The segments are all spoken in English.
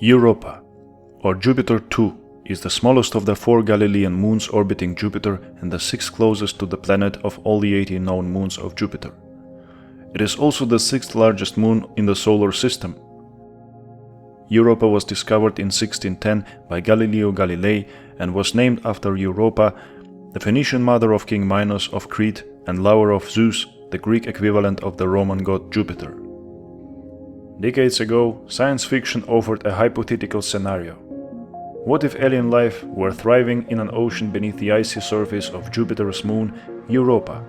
Europa, or Jupiter 2, is the smallest of the 4 Galilean moons orbiting Jupiter and the 6th closest to the planet of all the 18 known moons of Jupiter. It is also the 6th largest moon in the solar system. Europa was discovered in 1610 by Galileo Galilei and was named after Europa, the Phoenician mother of King Minos of Crete and lover of Zeus, the Greek equivalent of the Roman god Jupiter. Decades ago, science fiction offered a hypothetical scenario. What if alien life were thriving in an ocean beneath the icy surface of Jupiter's moon, Europa?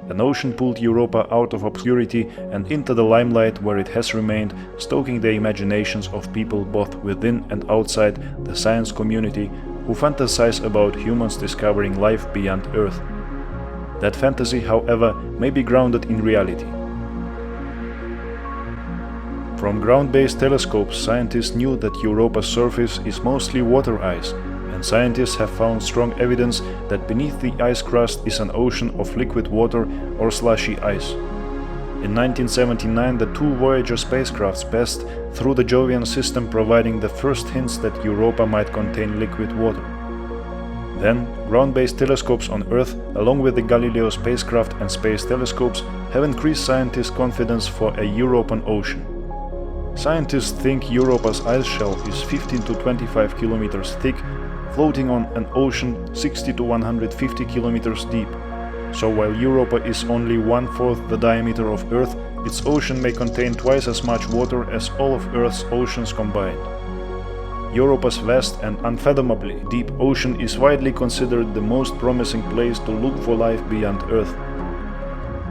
An ocean pulled Europa out of obscurity and into the limelight where it has remained, stoking the imaginations of people both within and outside the science community who fantasize about humans discovering life beyond Earth. That fantasy, however, may be grounded in reality. From ground-based telescopes, scientists knew that Europa's surface is mostly water ice, and scientists have found strong evidence that beneath the ice crust is an ocean of liquid water or slushy ice. In 1979, the 2 Voyager spacecrafts passed through the Jovian system, providing the first hints that Europa might contain liquid water. Then, ground-based telescopes on Earth, along with the Galileo spacecraft and space telescopes, have increased scientists' confidence for a European ocean. Scientists think Europa's ice shell is 15 to 25 kilometers thick, floating on an ocean 60 to 150 kilometers deep. So while Europa is only 1/4 the diameter of Earth, its ocean may contain twice as much water as all of Earth's oceans combined. Europa's vast and unfathomably deep ocean is widely considered the most promising place to look for life beyond Earth.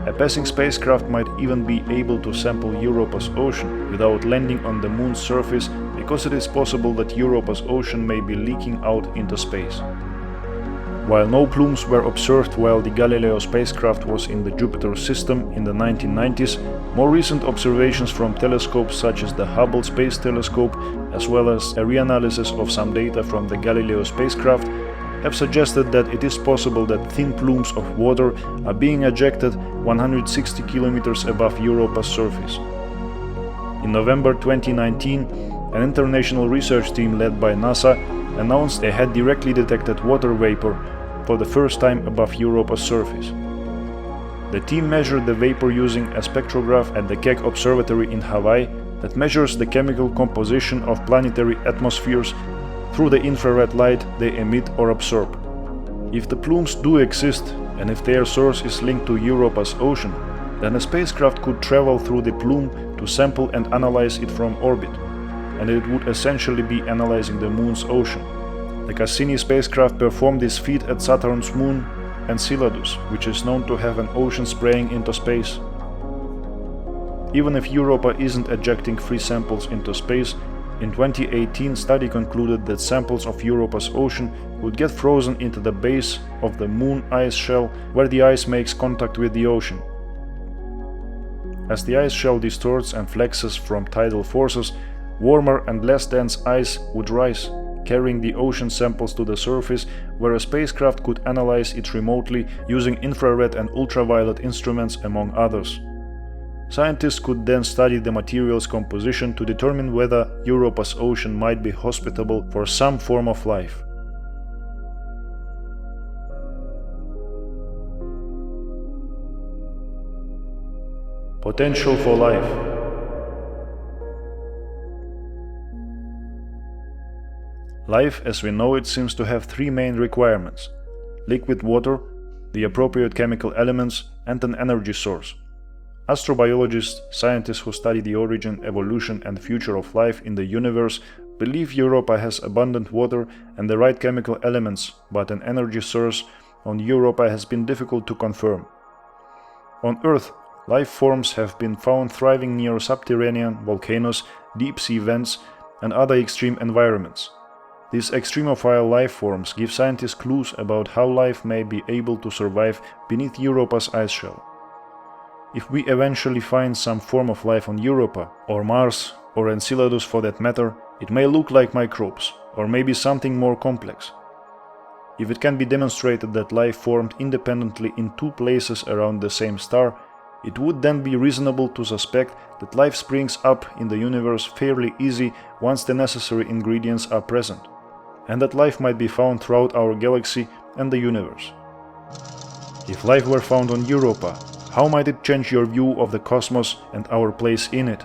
A passing spacecraft might even be able to sample Europa's ocean without landing on the moon's surface, because it is possible that Europa's ocean may be leaking out into space. While no plumes were observed while the Galileo spacecraft was in the Jupiter system in the 1990s, more recent observations from telescopes such as the Hubble Space Telescope, as well as a reanalysis of some data from the Galileo spacecraft, have suggested that it is possible that thin plumes of water are being ejected 160 kilometers above Europa's surface. In November 2019, an international research team led by NASA announced they had directly detected water vapor for the first time above Europa's surface. The team measured the vapor using a spectrograph at the Keck Observatory in Hawaii that measures the chemical composition of planetary atmospheres through the infrared light they emit or absorb. If the plumes do exist, and if their source is linked to Europa's ocean, then a spacecraft could travel through the plume to sample and analyze it from orbit, and it would essentially be analyzing the moon's ocean. The Cassini spacecraft performed this feat at Saturn's moon Enceladus, which is known to have an ocean spraying into space. Even if Europa isn't ejecting free samples into space, in 2018 study concluded that samples of Europa's ocean would get frozen into the base of the moon ice shell, where the ice makes contact with the ocean. As the ice shell distorts and flexes from tidal forces, warmer and less dense ice would rise, carrying the ocean samples to the surface, where a spacecraft could analyze it remotely using infrared and ultraviolet instruments, among others. Scientists could then study the material's composition to determine whether Europa's ocean might be hospitable for some form of life. Potential for life. Life as we know it seems to have 3 main requirements: liquid water, the appropriate chemical elements, and an energy source. Astrobiologists, scientists who study the origin, evolution, and future of life in the universe, believe Europa has abundant water and the right chemical elements, but an energy source on Europa has been difficult to confirm. On Earth, life forms have been found thriving near subterranean volcanoes, deep-sea vents, and other extreme environments. These extremophile life forms give scientists clues about how life may be able to survive beneath Europa's ice shell. If we eventually find some form of life on Europa, or Mars, or Enceladus for that matter, it may look like microbes, or maybe something more complex. If it can be demonstrated that life formed independently in 2 places around the same star, It would then be reasonable to suspect that life springs up in the universe fairly easy once the necessary ingredients are present, and that life might be found throughout our galaxy and the universe. If life were found on Europa, how might it change your view of the cosmos and our place in it?